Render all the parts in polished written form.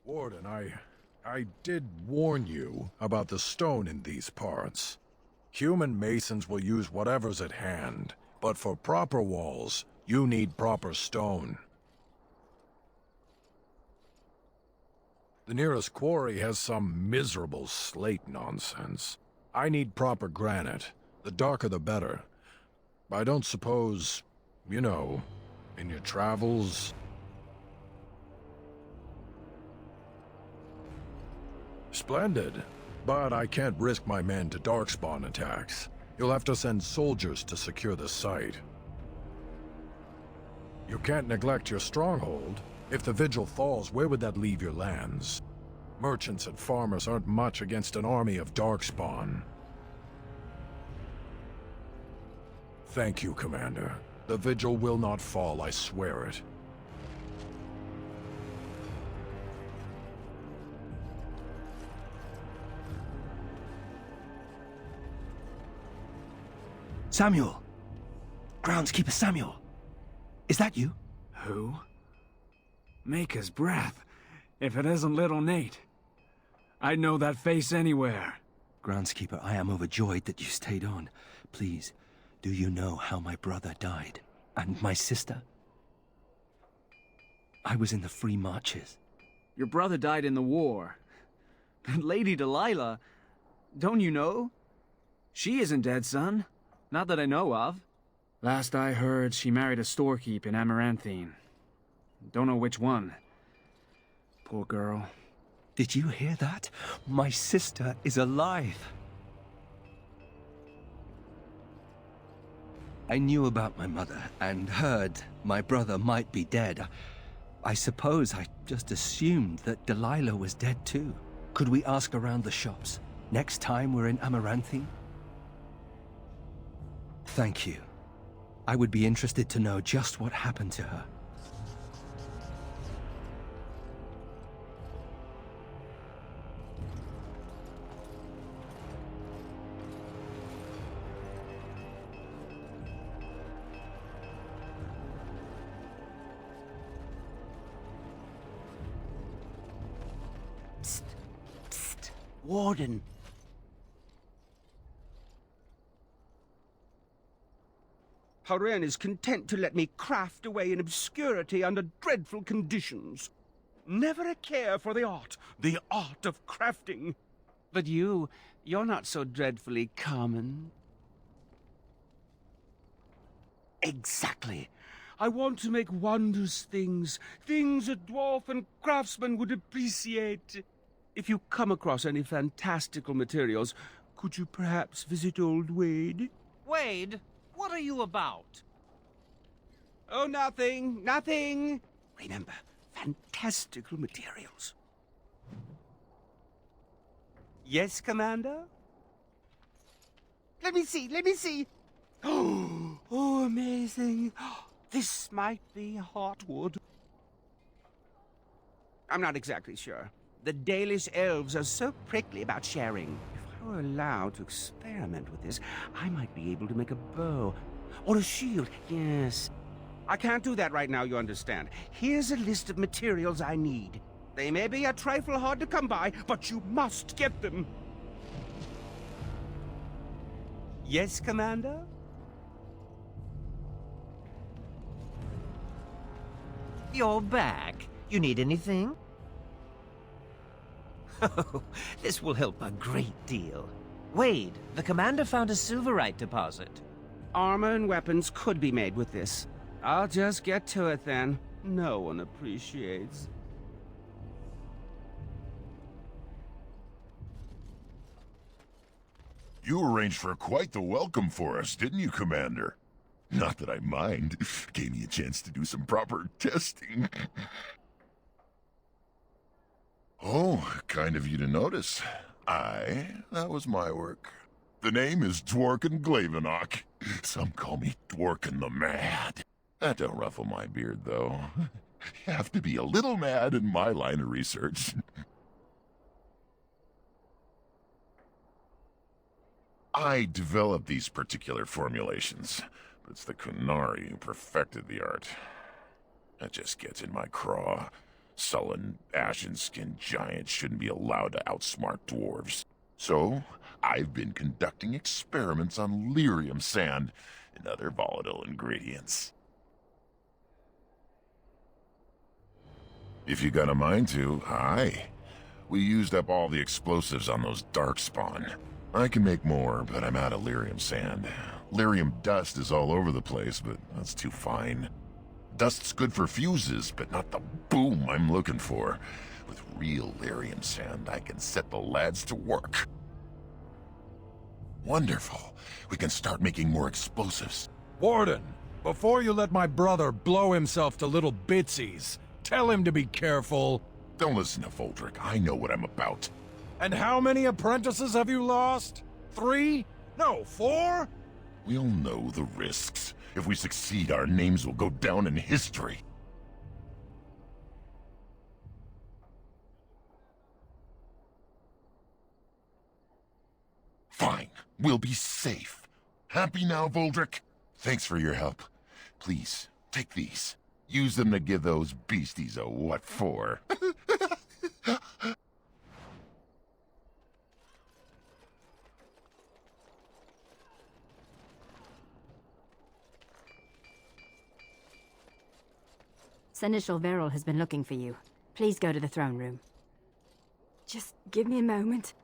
Warden, I did warn you about the stone in these parts. Human masons will use whatever's at hand, but for proper walls, you need proper stone. The nearest quarry has some miserable slate nonsense. I need proper granite. The darker the better. I don't suppose, you know, in your travels... Splendid. But I can't risk my men to darkspawn attacks. You'll have to send soldiers to secure the site. You can't neglect your stronghold. If the vigil falls, where would that leave your lands? Merchants and farmers aren't much against an army of darkspawn. Thank you, Commander. The vigil will not fall, I swear it. Samuel! Groundskeeper Samuel! Is that you? Who? Maker's breath. If it isn't little Nate. I'd know that face anywhere. Groundskeeper, I am overjoyed that you stayed on. Please, do you know how my brother died? And my sister? I was in the Free Marches. Your brother died in the war. But Lady Delilah, don't you know? She isn't dead, son. Not that I know of. Last I heard, she married a storekeep in Amaranthine. Don't know which one. Poor girl. Did you hear that? My sister is alive. I knew about my mother and heard my brother might be dead. I suppose I just assumed that Delilah was dead too. Could we ask around the shops next time we're in Amaranthine? Thank you. I would be interested to know just what happened to her. Psst. Psst. Warden. Haren is content to let me craft away in obscurity under dreadful conditions. Never a care for the art of crafting. But you're not so dreadfully common. Exactly. I want to make wondrous things, things a dwarf and craftsman would appreciate. If you come across any fantastical materials, could you perhaps visit old Wade? Wade? What are you about? Oh, nothing, nothing. Remember, fantastical materials. Yes, Commander? Let me see. Oh, amazing. This might be heartwood. I'm not exactly sure. The Dalish elves are so prickly about sharing. If I were allowed to experiment with this, I might be able to make a bow. Or a shield, yes. I can't do that right now, you understand. Here's a list of materials I need. They may be a trifle hard to come by, but you must get them. Yes, Commander? You're back. You need anything? Oh, this will help a great deal. Wade, the commander found a silverite deposit. Armor and weapons could be made with this. I'll just get to it then. No one appreciates. You arranged for quite the welcome for us, didn't you, Commander? Not that I mind. Gave me a chance to do some proper testing. Oh, kind of you to notice. That was my work. The name is Dworkin Glavenok. Some call me Dworkin the Mad. That don't ruffle my beard, though. You have to be a little mad in my line of research. I developed these particular formulations, but it's the Kunari who perfected the art. That just gets in my craw. Sullen, ashen-skinned giants shouldn't be allowed to outsmart dwarves. So, I've been conducting experiments on lyrium sand and other volatile ingredients. If you got a mind to, aye. We used up all the explosives on those darkspawn. I can make more, but I'm out of lyrium sand. Lyrium dust is all over the place, but that's too fine. Dust's good for fuses, but not the boom I'm looking for. With real lyrium sand, I can set the lads to work. Wonderful. We can start making more explosives. Warden, before you let my brother blow himself to little bitsies, tell him to be careful. Don't listen to Voldrick. I know what I'm about. And how many apprentices have you lost? 3? No, 4? We'll know the risks. If we succeed, our names will go down in history. Fine. We'll be safe. Happy now, Voldrick? Thanks for your help. Please, take these. Use them to give those beasties a what for. Seneschal Verrill has been looking for you. Please go to the throne room. Just give me a moment.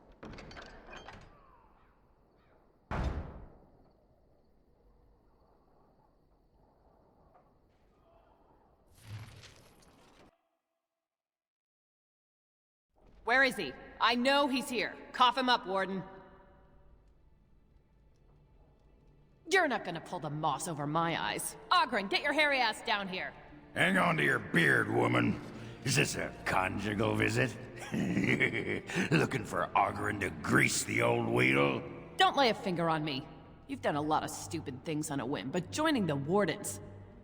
Where is he? I know he's here. Cough him up, Warden. You're not gonna pull the moss over my eyes. Ogren, get your hairy ass down here. Hang on to your beard, woman. Is this a conjugal visit? Looking for Ogren to grease the old wheel? Don't lay a finger on me. You've done a lot of stupid things on a whim, but joining the Wardens...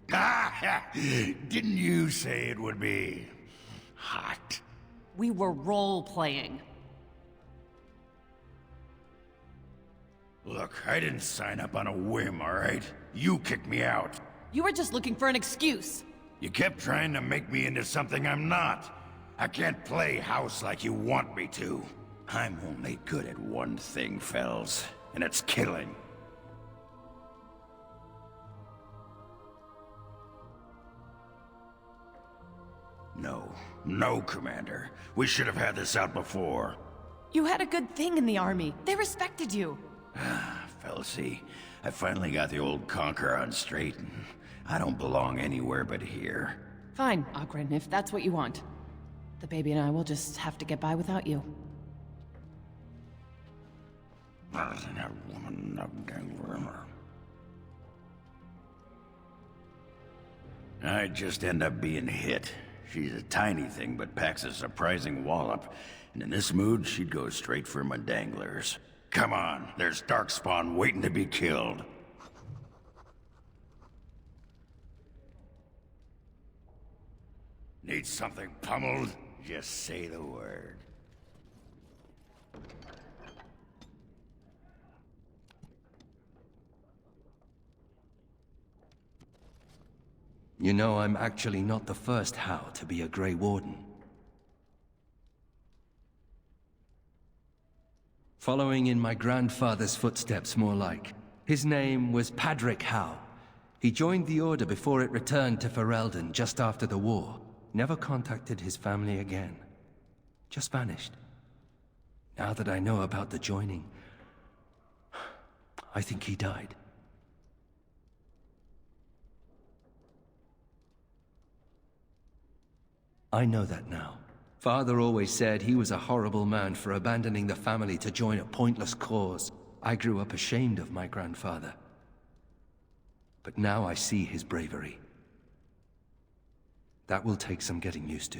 Didn't you say it would be... hot? We were role-playing. Look, I didn't sign up on a whim, all right? You kicked me out. You were just looking for an excuse. You kept trying to make me into something I'm not. I can't play house like you want me to. I'm only good at one thing, Fells, and it's killing. No, Commander. We should have had this out before. You had a good thing in the army. They respected you. Felsie, I finally got the old conqueror on straight, and I don't belong anywhere but here. Fine, Ogren, if that's what you want. The baby and I will just have to get by without you. I'd just end up being hit. She's a tiny thing, but packs a surprising wallop. And in this mood, she'd go straight for my danglers. Come on, there's Darkspawn waiting to be killed. Need something pummeled? Just say the word. You know, I'm actually not the first How to be a Grey Warden. Following in my grandfather's footsteps, more like. His name was Padric Howe. He joined the Order before it returned to Ferelden just after the war. Never contacted his family again. Just vanished. Now that I know about the joining, I think he died. I know that now. Father always said he was a horrible man for abandoning the family to join a pointless cause. I grew up ashamed of my grandfather. But now I see his bravery. That will take some getting used to.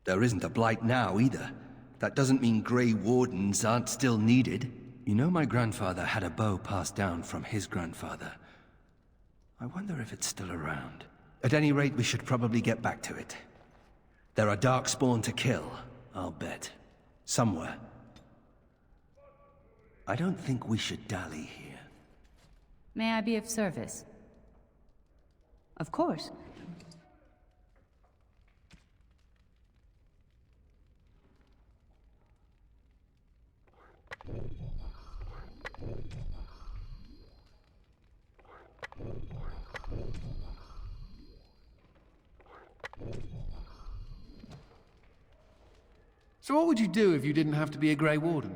There isn't a Blight now, either. That doesn't mean Grey Wardens aren't still needed. You know my grandfather had a bow passed down from his grandfather. I wonder if it's still around. At any rate, we should probably get back to it. There are Darkspawn to kill, I'll bet. Somewhere. I don't think we should dally here. May I be of service? Of course. So what would you do if you didn't have to be a Grey Warden?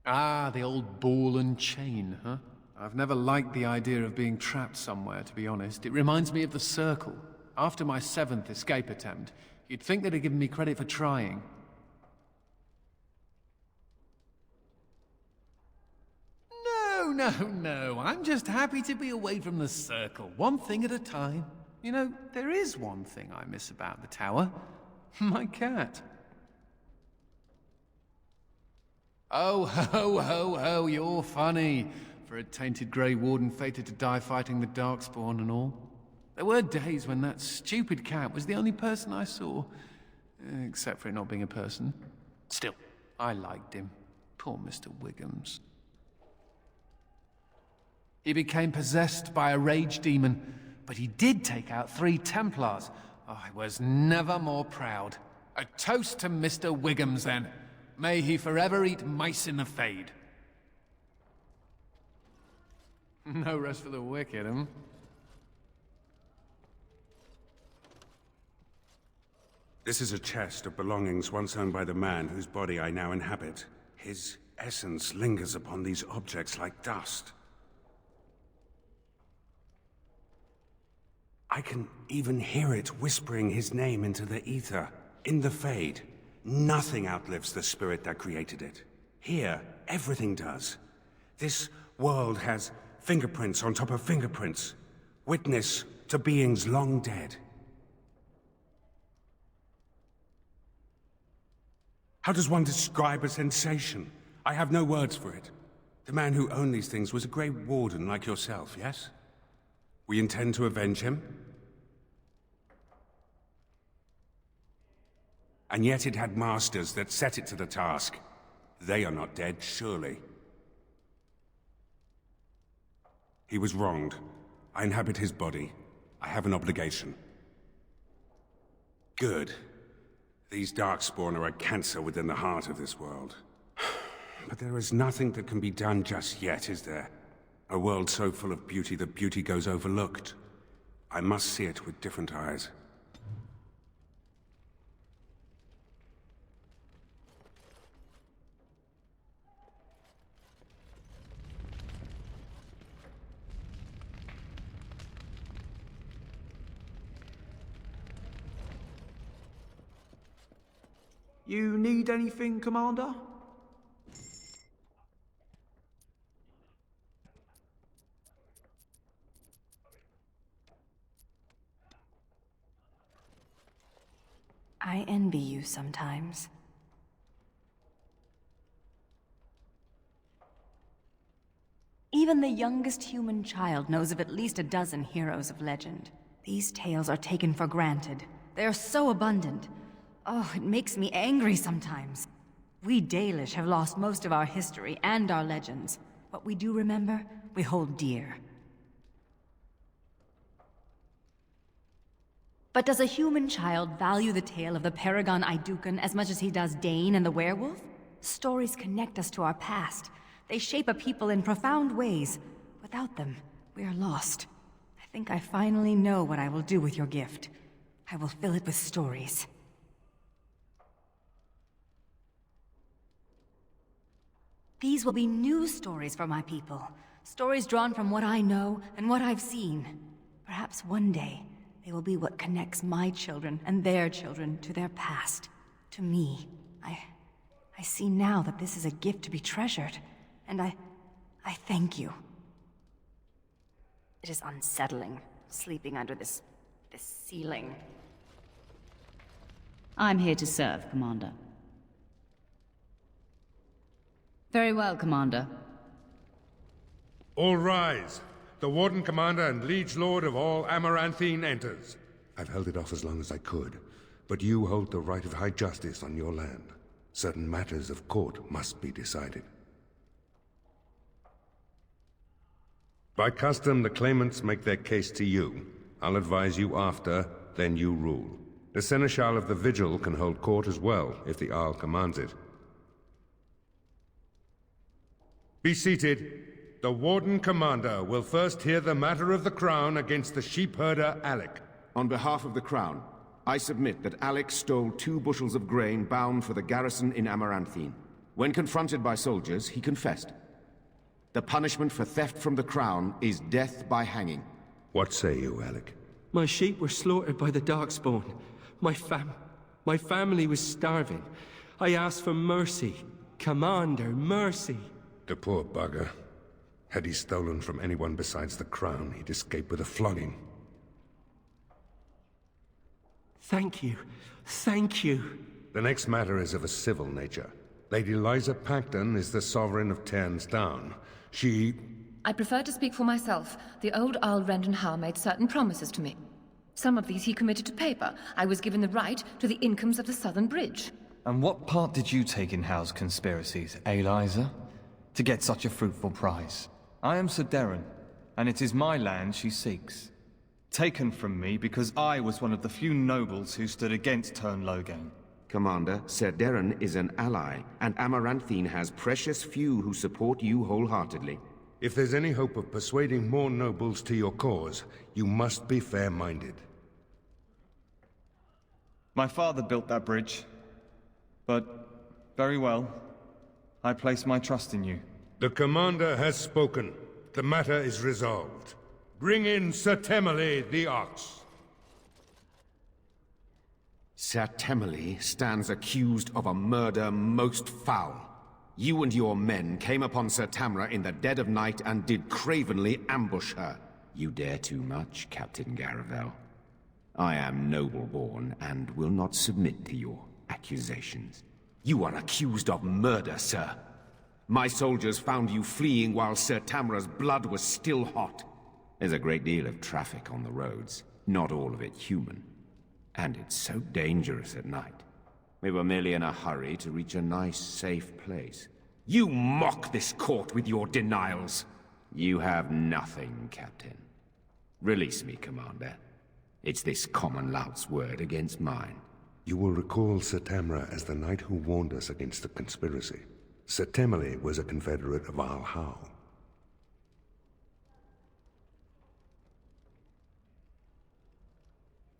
Ah, the old ball and chain, huh? I've never liked the idea of being trapped somewhere, to be honest. It reminds me of the Circle. After my 7th escape attempt, you'd think they'd have given me credit for trying. No. I'm just happy to be away from the Circle, one thing at a time. You know, there is one thing I miss about the tower. My cat. Oh, ho, you're funny. For a tainted Grey Warden fated to die fighting the Darkspawn and all. There were days when that stupid cat was the only person I saw. Except for it not being a person. Still, I liked him. Poor Mr. Wiggums. He became possessed by a rage demon, but he did take out 3 Templars. Oh, I was never more proud. A toast to Mr. Wiggums, then. May he forever eat mice in the Fade. No rest for the wicked, huh? This is a chest of belongings once owned by the man whose body I now inhabit. His essence lingers upon these objects like dust. I can even hear it whispering his name into the ether. In the Fade, nothing outlives the spirit that created it. Here, everything does. This world has fingerprints on top of fingerprints. Witness to beings long dead. How does one describe a sensation? I have no words for it. The man who owned these things was a Grey Warden like yourself, yes? We intend to avenge him? And yet it had masters that set it to the task. They are not dead, surely. He was wronged. I inhabit his body. I have an obligation. Good. These Darkspawn are a cancer within the heart of this world. But there is nothing that can be done just yet, is there? A world so full of beauty that beauty goes overlooked. I must see it with different eyes. You need anything, Commander? I envy you sometimes. Even the youngest human child knows of at least a dozen heroes of legend. These tales are taken for granted. They are so abundant. Oh, it makes me angry sometimes. We Dalish have lost most of our history and our legends. What we do remember, we hold dear. But does a human child value the tale of the Paragon Idukan as much as he does Dane and the werewolf? Stories connect us to our past. They shape a people in profound ways. Without them, we are lost. I think I finally know what I will do with your gift. I will fill it with stories. These will be new stories for my people. Stories drawn from what I know and what I've seen. Perhaps one day, they will be what connects my children and their children to their past. To me. I see now that this is a gift to be treasured. And I thank you. It is unsettling, sleeping under this ceiling. I'm here to serve, Commander. Very well, Commander. All rise. The Warden Commander and Liege Lord of all Amaranthine enters. I've held it off as long as I could, but you hold the right of high justice on your land. Certain matters of court must be decided. By custom, the claimants make their case to you. I'll advise you after, then you rule. The Seneschal of the Vigil can hold court as well, if the Arl commands it. Be seated. The Warden Commander will first hear the matter of the Crown against the sheepherder Alec. On behalf of the Crown, I submit that Alec stole 2 bushels of grain bound for the garrison in Amaranthine. When confronted by soldiers, he confessed. The punishment for theft from the Crown is death by hanging. What say you, Alec? My sheep were slaughtered by the Darkspawn. My family was starving. I asked for mercy. Commander, mercy. The poor bugger. Had he stolen from anyone besides the Crown, he'd escape with a flogging. Thank you. Thank you. The next matter is of a civil nature. Lady Liza Pacton is the sovereign of Terns Down. I prefer to speak for myself. The old Earl Rendon Howe made certain promises to me. Some of these he committed to paper. I was given the right to the incomes of the Southern Bridge. And what part did you take in Howe's conspiracies, Liza? To get such a fruitful prize? I am Sir Darren, and it is my land she seeks. Taken from me because I was one of the few nobles who stood against Tern Logan. Commander, Sir Darren is an ally, and Amaranthine has precious few who support you wholeheartedly. If there's any hope of persuading more nobles to your cause, you must be fair-minded. My father built that bridge. But, very well. I place my trust in you. The Commander has spoken. The matter is resolved. Bring in Sir Temele the Ox. Sir Temele stands accused of a murder most foul. You and your men came upon Sir Tamra in the dead of night and did cravenly ambush her. You dare too much, Captain Garavel. I am noble-born and will not submit to your accusations. You are accused of murder, sir. My soldiers found you fleeing while Sir Tamra's blood was still hot. There's a great deal of traffic on the roads, not all of it human. And it's so dangerous at night. We were merely in a hurry to reach a nice, safe place. You mock this court with your denials. You have nothing, Captain. Release me, Commander. It's this common lout's word against mine. You will recall Sir Tamra as the knight who warned us against the conspiracy. Sir Temele was a confederate of Arl Howe.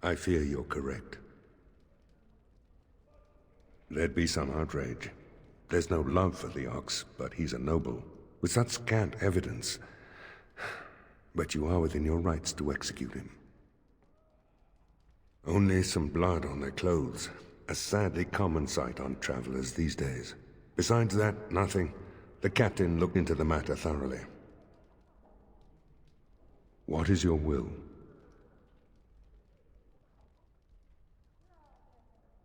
I fear you're correct. There'd be some outrage. There's no love for the Ox, but he's a noble, with such scant evidence. But you are within your rights to execute him. Only some blood on their clothes, a sadly common sight on travelers these days. Besides that, nothing. The captain looked into the matter thoroughly. What is your will?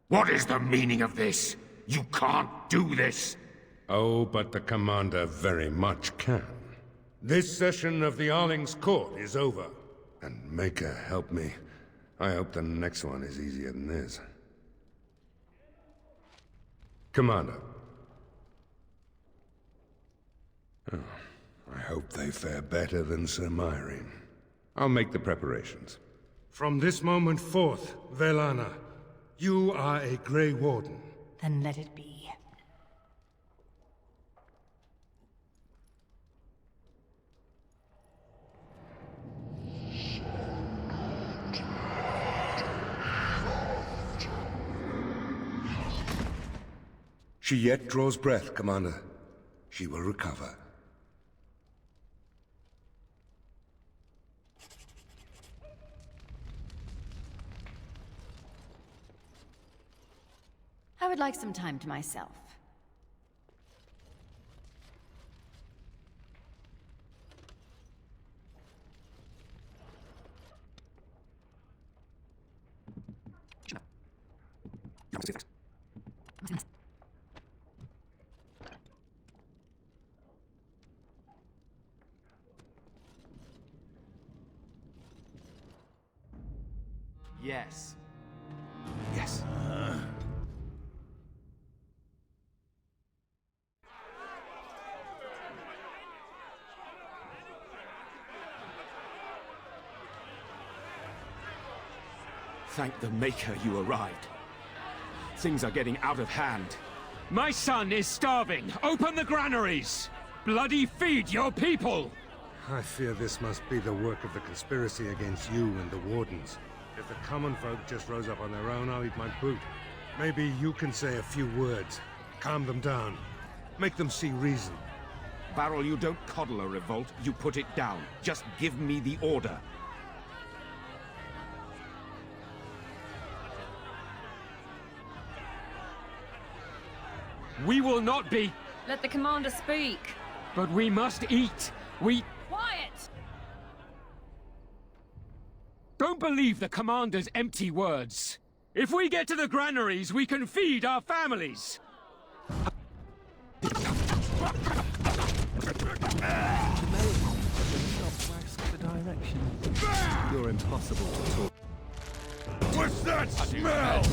What is the meaning of this? You can't do this! Oh, but the Commander very much can. This session of the Arling's court is over. And Maker help me. I hope the next one is easier than this. Commander. Oh, I hope they fare better than Sir Myri. I'll make the preparations. From this moment forth, Velana, you are a Grey Warden. Then let it be. She yet draws breath, Commander. She will recover. I would like some time to myself. Yes, Yes. Yes. Thank the Maker you arrived. Things are getting out of hand. My son is starving! Open the granaries! Bloody feed your people! I fear this must be the work of the conspiracy against you and the Wardens. If the common folk just rose up on their own, I'll eat my boot. Maybe you can say a few words. Calm them down. Make them see reason. Barrel, you don't coddle a revolt, you put it down. Just give me the order. We will not be... Let the commander speak. But we must eat. We... Quiet! Don't believe the commander's empty words. If we get to the granaries, we can feed our families. You're impossible to talk. What's that smell?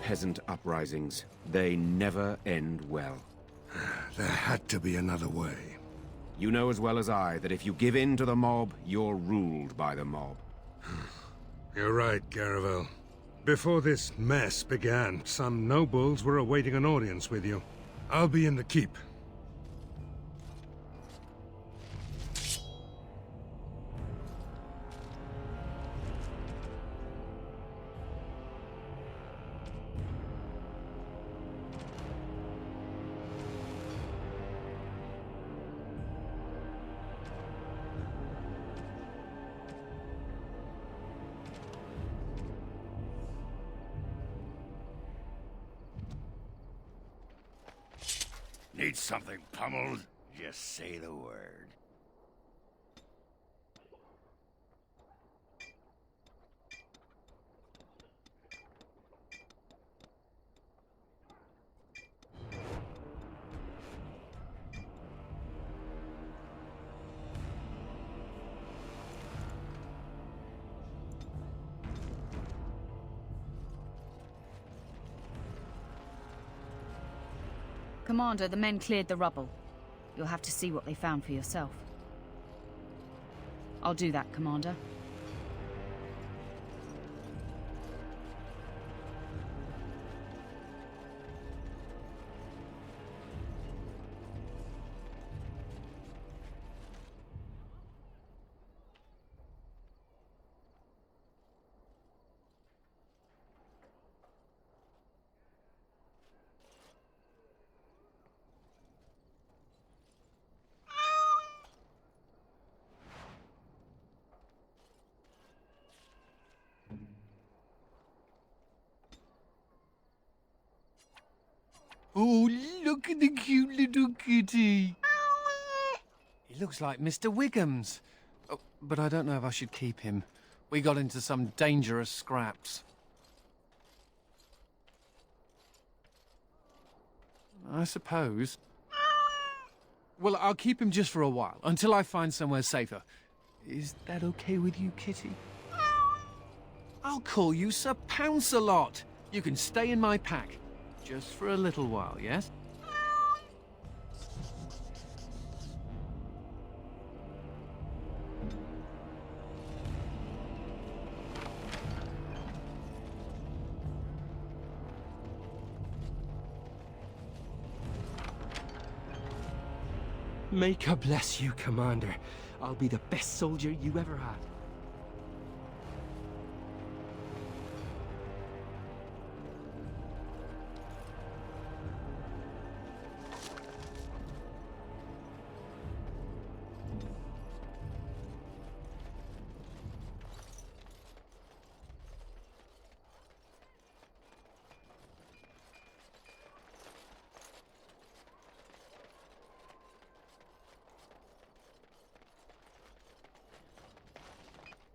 Peasant uprisings. They never end well. There had to be another way. You know as well as I that if you give in to the mob, you're ruled by the mob. You're right, Caravel. Before this mess began, some nobles were awaiting an audience with you. I'll be in the keep. Need something pummeled? Just say the word. Commander, the men cleared the rubble. You'll have to see what they found for yourself. I'll do that, Commander. Oh, look at the cute little kitty. He looks like Mr. Wiggum's. Oh, but I don't know if I should keep him. We got into some dangerous scraps. I suppose. Well, I'll keep him just for a while, until I find somewhere safer. Is that okay with you, kitty? I'll call you Sir Pounce-a-lot. You can stay in my pack. Just for a little while, yes? Maker bless you, Commander. I'll be the best soldier you ever had.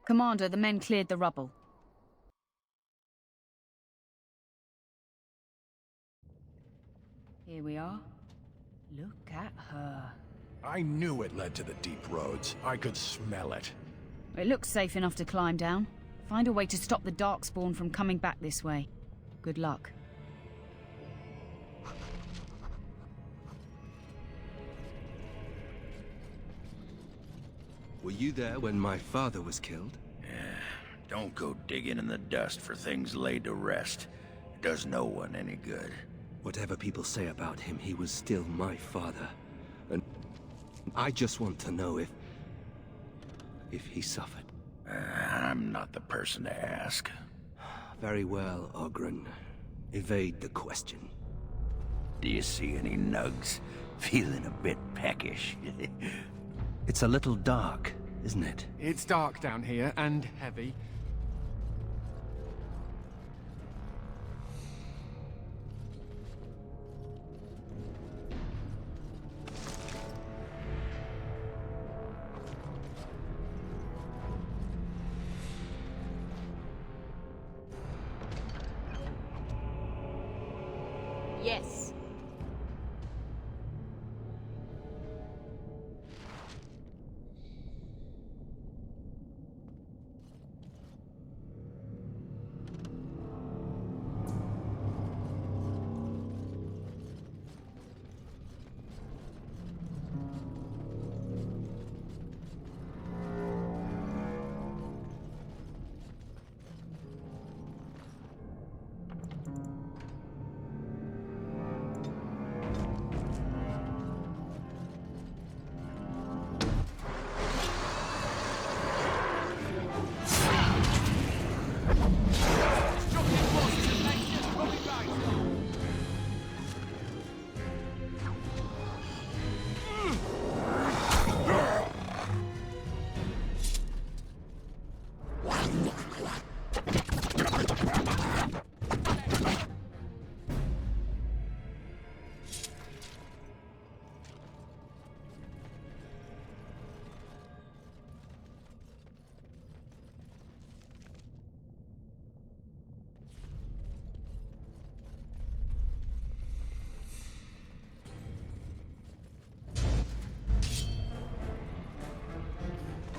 Commander, the men cleared the rubble. Here we are. Look at her. I knew it led to the deep roads. I could smell it. It looks safe enough to climb down. Find a way to stop the Darkspawn from coming back this way. Good luck. Were you there when my father was killed? Don't go digging in the dust for things laid to rest. It does no one any good. Whatever people say about him, he was still my father. And I just want to know if he suffered. I'm not the person to ask. Very well, Ogren. Evade the question. Do you see any nugs? Feeling a bit peckish. It's a little dark, isn't it? It's dark down here, and heavy. Yes.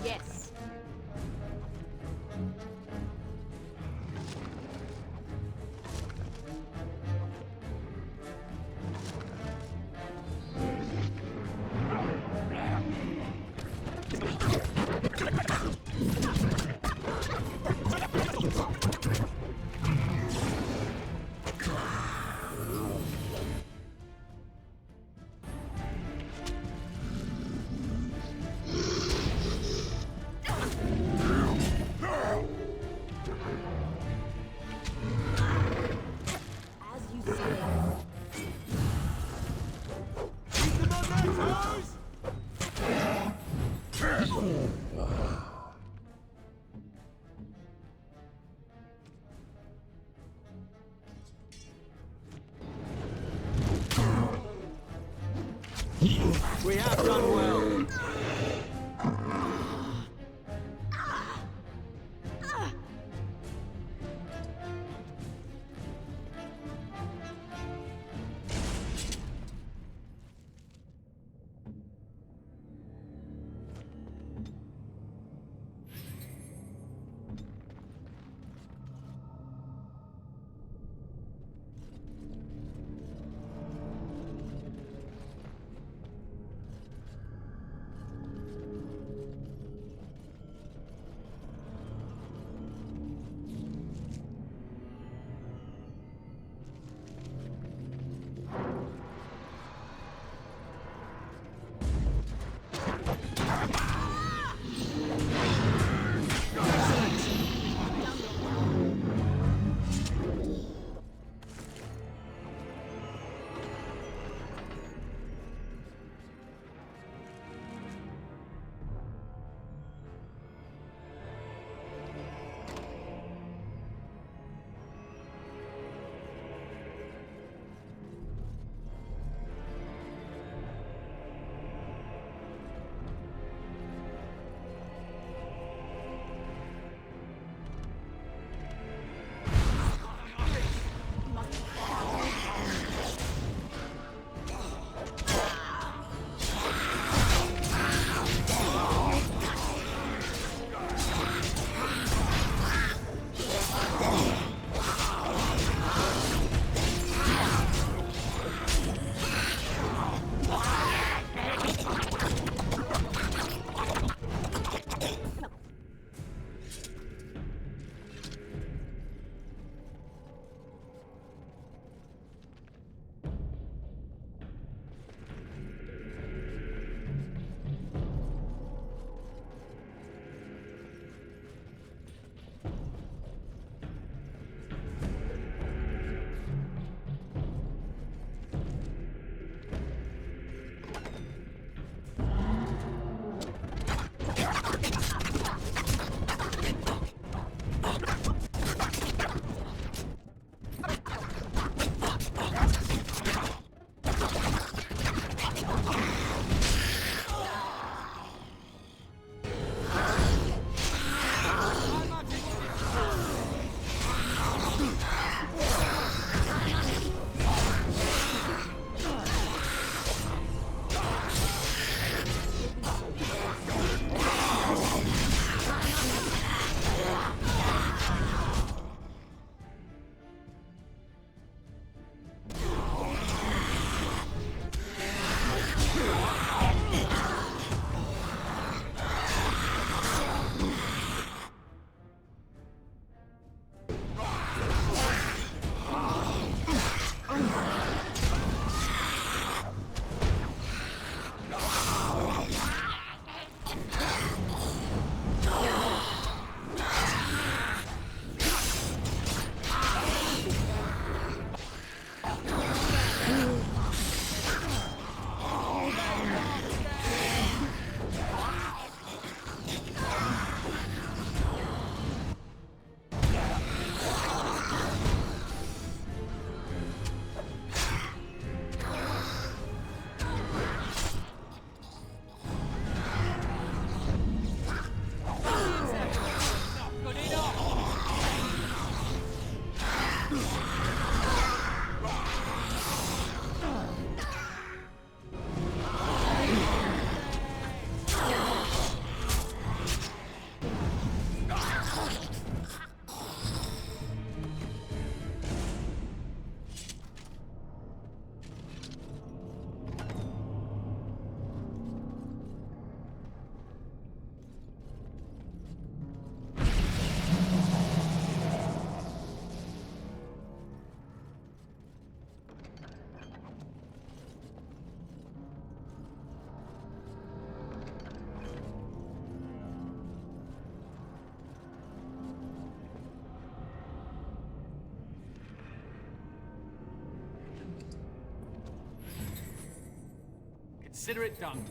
Yes. We have done well. Consider it done.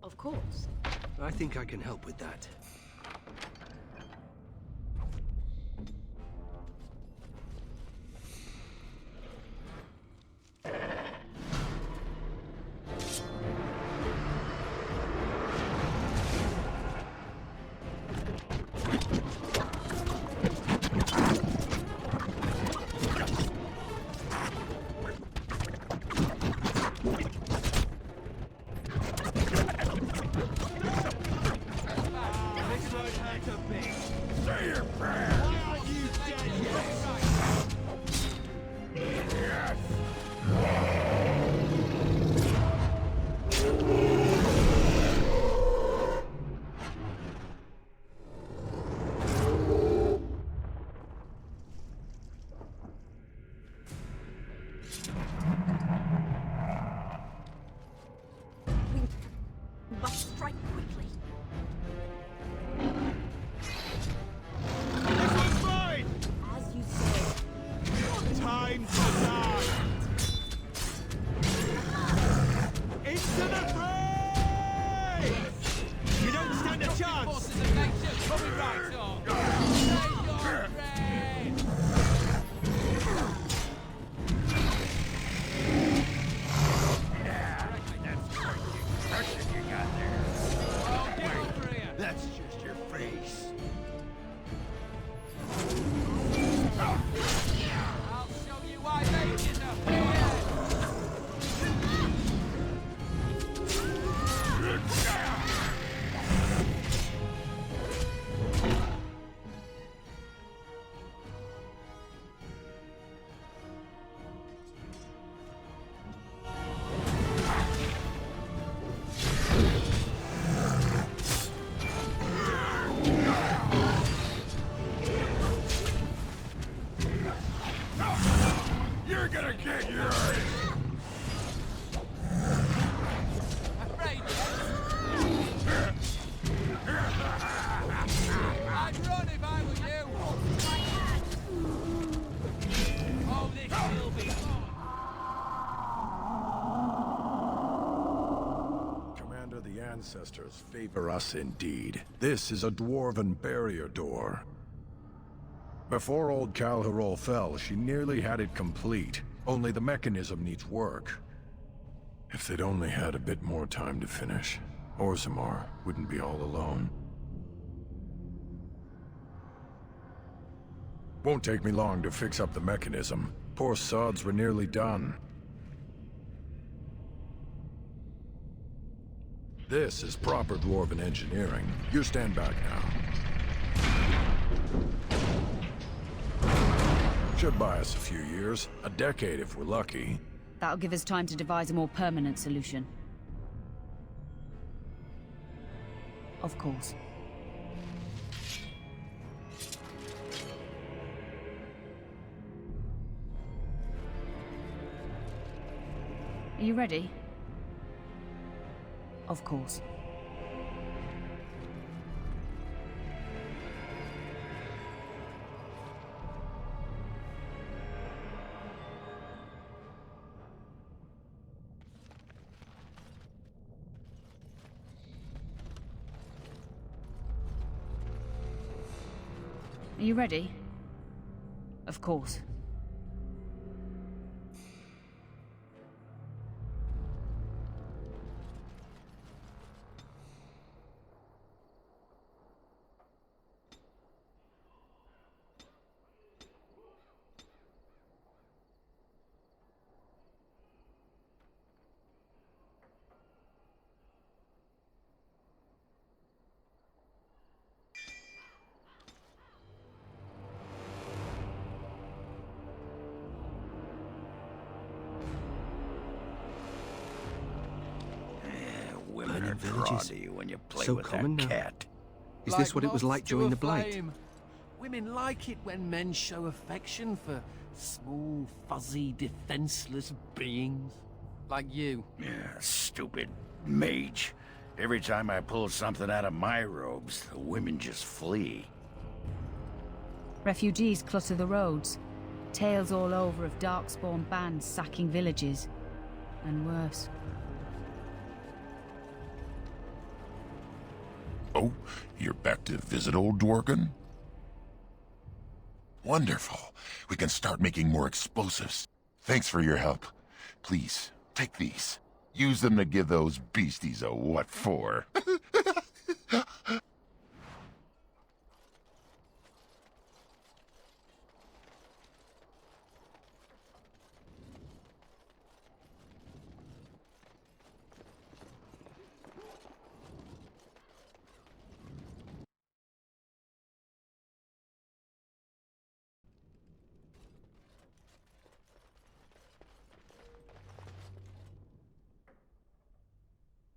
Of course. I think I can help with that. Ancestors favor us indeed. This is a dwarven barrier door. Before old Calharol fell, she nearly had it complete. Only the mechanism needs work. If they'd only had a bit more time to finish, Orzammar wouldn't be all alone. Won't take me long to fix up the mechanism. Poor sods were nearly done. This is proper dwarven engineering. You stand back now. Should buy us a few years. A decade if we're lucky. That'll give us time to devise a more permanent solution. Of course. Are you ready? Of course. Are you ready? Of course. Villages. When you play so with common that now. cat. Is this what it was like during the Blight? Women like it when men show affection for small, fuzzy, defenseless beings. Like you. Yeah, stupid mage. Every time I pull something out of my robes, the women just flee. Refugees clutter the roads. Tales all over of darkspawn bands sacking villages. And worse. Oh, you're back to visit old Dworkin? Wonderful. We can start making more explosives. Thanks for your help. Please, take these. Use them to give those beasties a what for.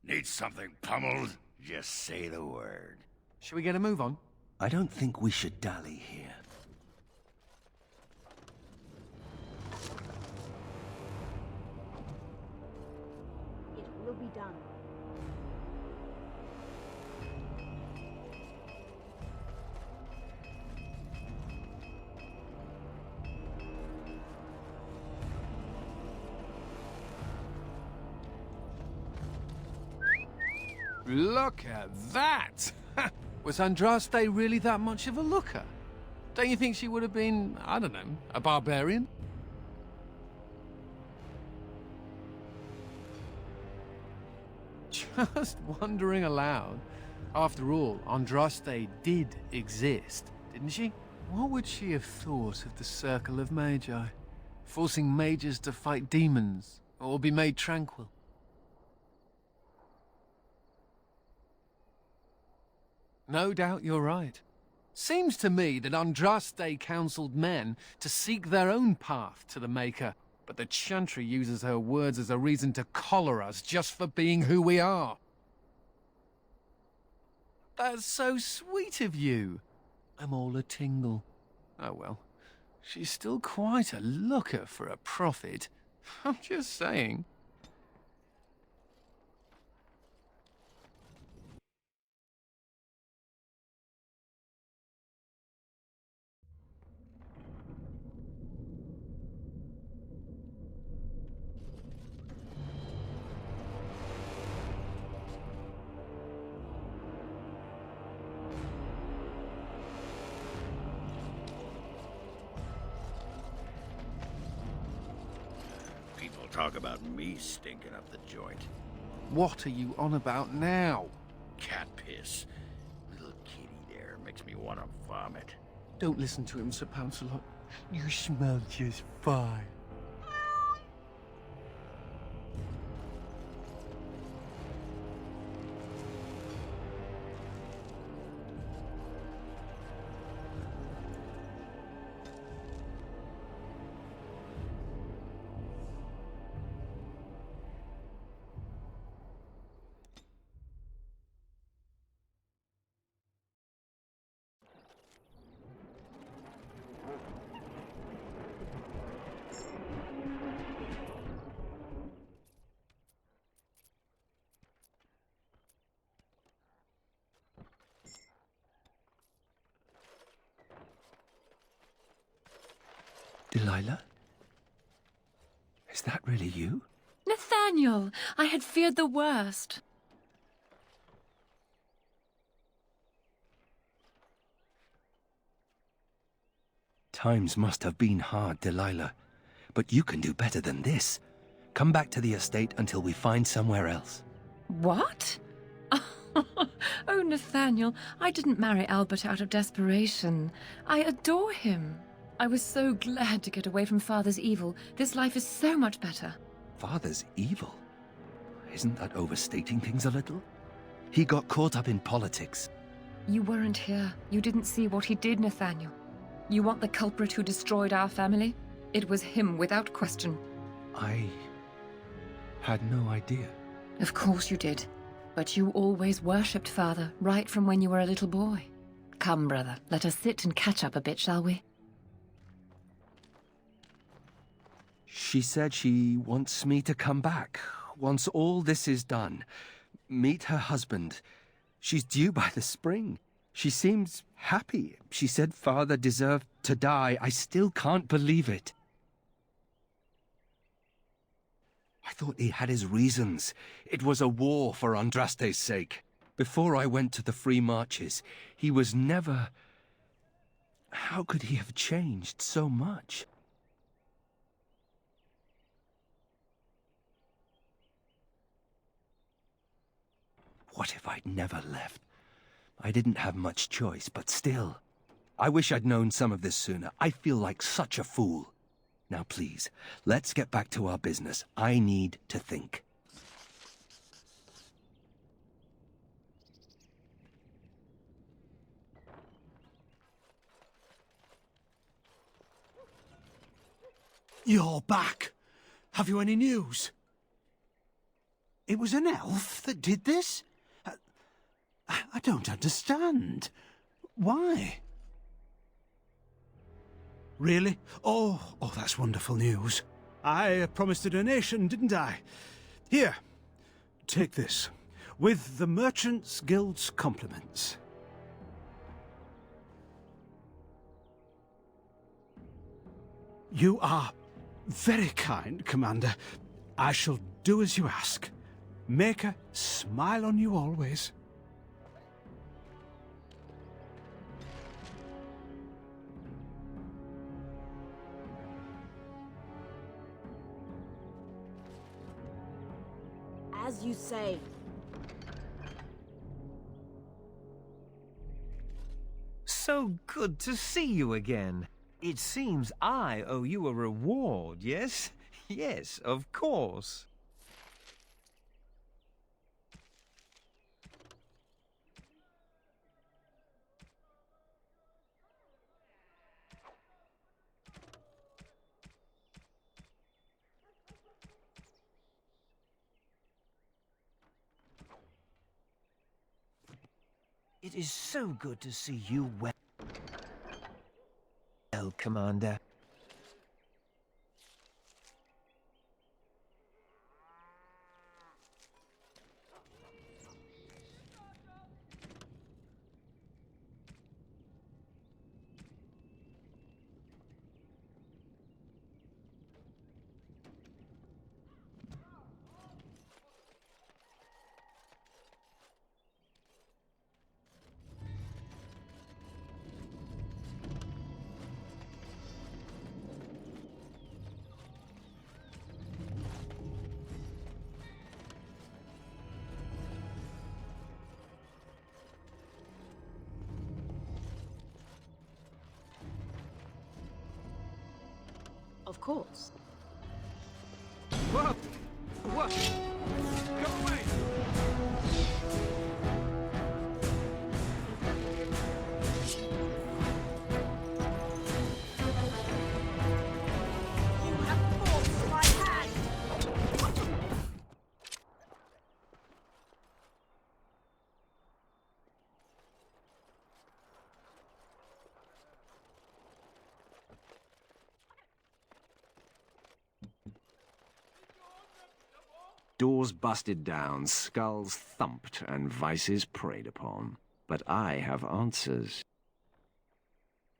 Need something pummeled? Just say the word. Shall we get a move on? I don't think we should dally here. It will be done. Look at that! Was Andraste really that much of a looker? Don't you think she would have been, I don't know, a barbarian? Just wondering aloud. After all, Andraste did exist, didn't she? What would she have thought of the Circle of Magi? Forcing mages to fight demons, or be made tranquil? No doubt you're right. Seems to me that Andraste counseled men to seek their own path to the Maker, but the Chantry uses her words as a reason to collar us just for being who we are. That's so sweet of you. I'm all a tingle. Oh well, she's still quite a looker for a prophet. I'm just saying. Talk about me stinking up the joint. What are you on about now? Cat piss. Little kitty there makes me want to vomit. Don't listen to him, Sir Pouncelot. You smell just fine. Delilah? Is that really you? Nathaniel! I had feared the worst. Times must have been hard, Delilah. But you can do better than this. Come back to the estate until we find somewhere else. What? Oh, Nathaniel, I didn't marry Albert out of desperation. I adore him. I was so glad to get away from Father's evil. This life is so much better. Father's evil? Isn't that overstating things a little? He got caught up in politics. You weren't here. You didn't see what he did, Nathaniel. You want the culprit who destroyed our family? It was him, without question. I had no idea. Of course you did. But you always worshipped Father, right from when you were a little boy. Come, brother, let us sit and catch up a bit, shall we? She said she wants me to come back, once all this is done. Meet her husband. She's due by the spring. She seems happy. She said Father deserved to die. I still can't believe it. I thought he had his reasons. It was a war for Andraste's sake. Before I went to the free marches, he was never... How could he have changed so much? What if I'd never left? I didn't have much choice, but still. I wish I'd known some of this sooner. I feel like such a fool. Now please, let's get back to our business. I need to think. You're back. Have you any news? It was an elf that did this? I don't understand. Why? Really? Oh, that's wonderful news. I promised a donation, didn't I? Here, take this. With the Merchants Guild's compliments. You are very kind, Commander. I shall do as you ask. Make her smile on you always. As you say. So good to see you again. It seems I owe you a reward, yes? Yes, of course. It is so good to see you well, Commander. course. Whoa! Whoa! Go away! You have forced my hand! Doors busted down, skulls thumped, and vices preyed upon. But I have answers.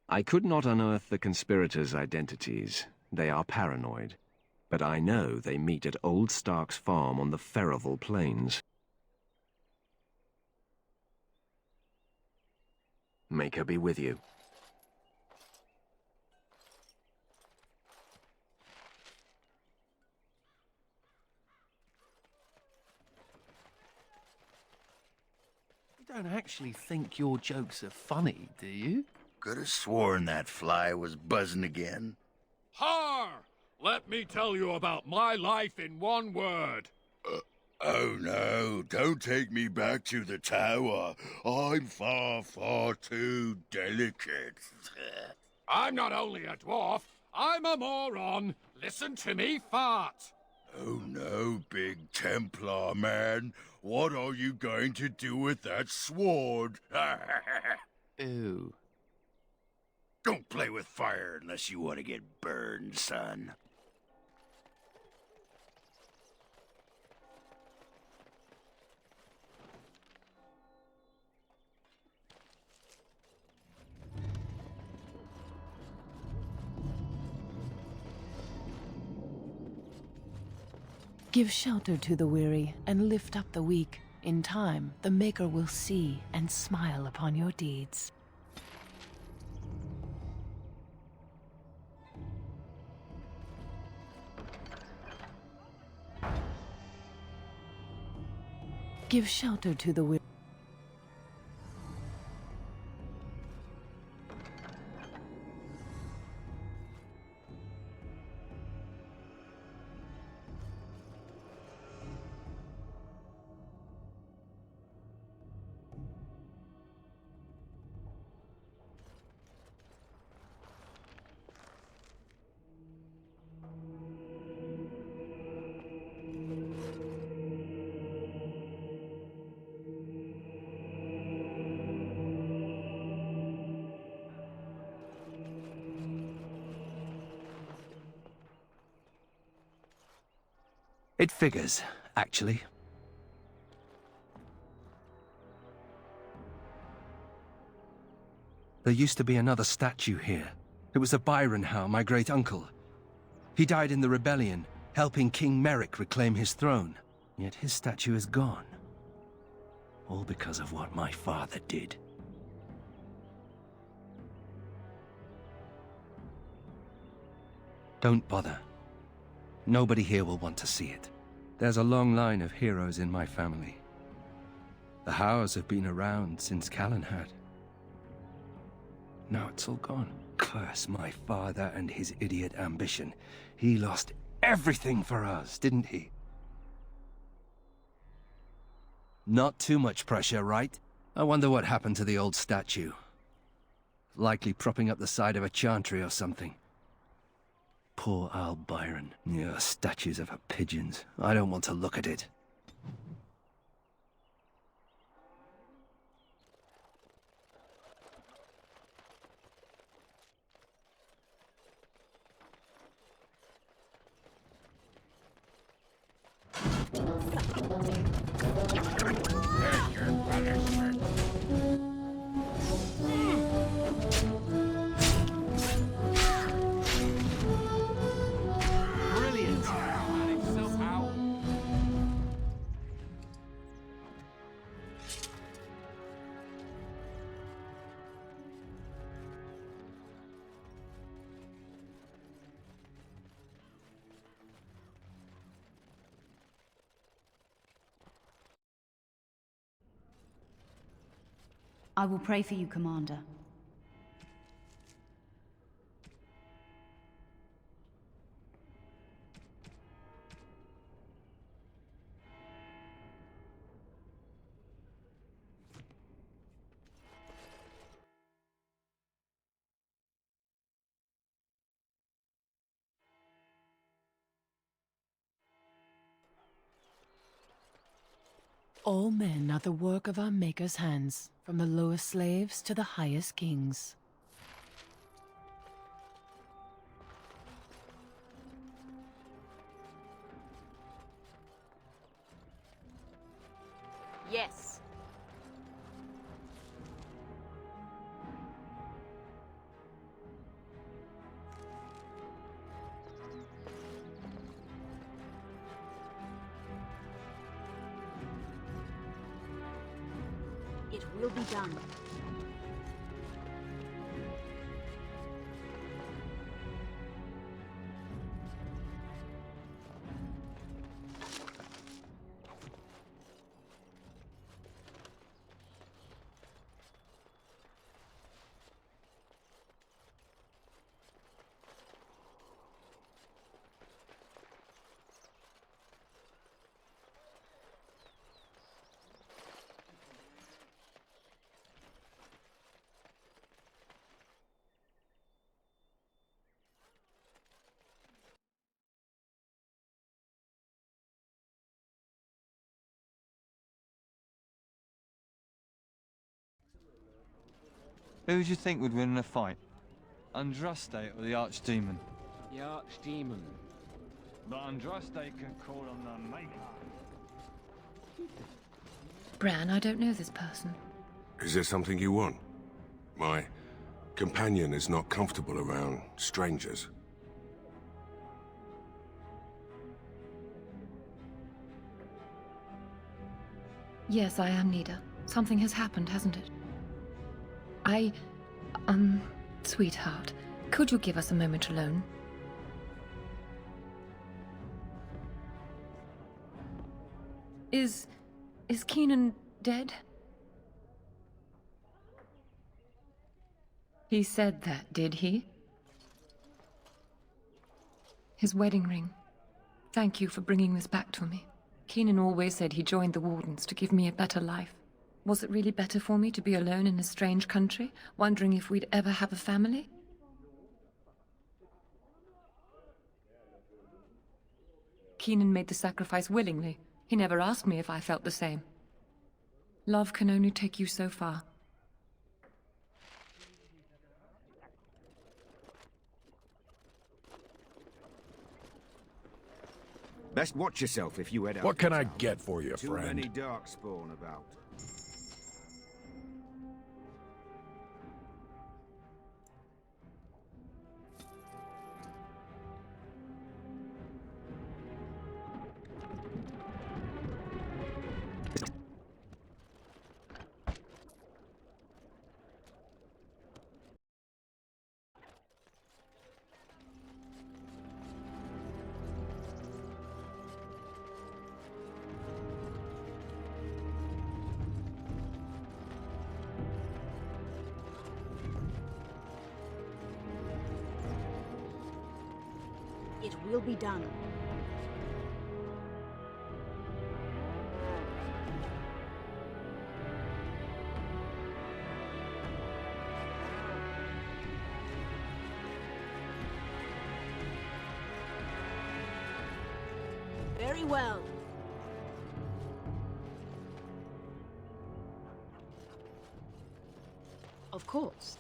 I could not unearth the conspirators' identities. They are paranoid. But I know they meet at Old Stark's farm on the Ferroval Plains. Make her be with you. You don't actually think your jokes are funny, do you? Could have sworn that fly was buzzing again. Har! Let me tell you about my life in one word. Oh no, don't take me back to the tower. I'm far, far too delicate. I'm not only a dwarf, I'm a moron. Listen to me fart. Oh no, big Templar man. What are you going to do with that sword? Ew. Don't play with fire unless you want to get burned, son. Give shelter to the weary and lift up the weak. In time, the Maker will see and smile upon your deeds. Give shelter to the weary. It figures, actually. There used to be another statue here. It was of Byron Howe, my great-uncle. He died in the rebellion, helping King Merrick reclaim his throne. Yet his statue is gone. All because of what my father did. Don't bother. Nobody here will want to see it. There's a long line of heroes in my family. The Howes have been around since Callan had. Now it's all gone. Curse my father and his idiot ambition. He lost everything for us, didn't he? Not too much pressure, right? I wonder what happened to the old statue. Likely propping up the side of a chantry or something. Poor Al Byron. Yeah, statues of her pigeons. I don't want to look at it. Brilliant. Somehow. I will pray for you, Commander. All men are the work of our Maker's hands, from the lowest slaves to the highest kings. Yes. It will be done. Who do you think would win in a fight? Andraste or the Archdemon? The Archdemon. But Andraste can call on the Maker. Bran, I don't know this person. Is there something you want? My companion is not comfortable around strangers. Yes, I am Nida. Something has happened, hasn't it? Sweetheart, could you give us a moment alone? Is Keenan dead? He said that, did he? His wedding ring. Thank you for bringing this back to me. Keenan always said he joined the Wardens to give me a better life. Was it really better for me to be alone in a strange country, wondering if we'd ever have a family? Keenan made the sacrifice willingly. He never asked me if I felt the same. Love can only take you so far. Best watch yourself if you head out. What can I get for you, Too friend? many darkspawn about. It will be done. Very well. Of course.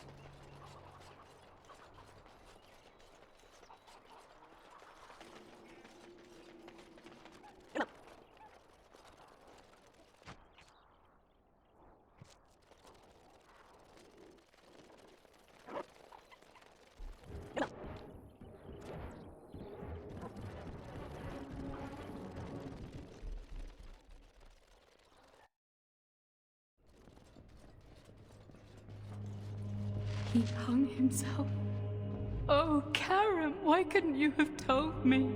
He hung himself. Oh, Karam, why couldn't you have told me?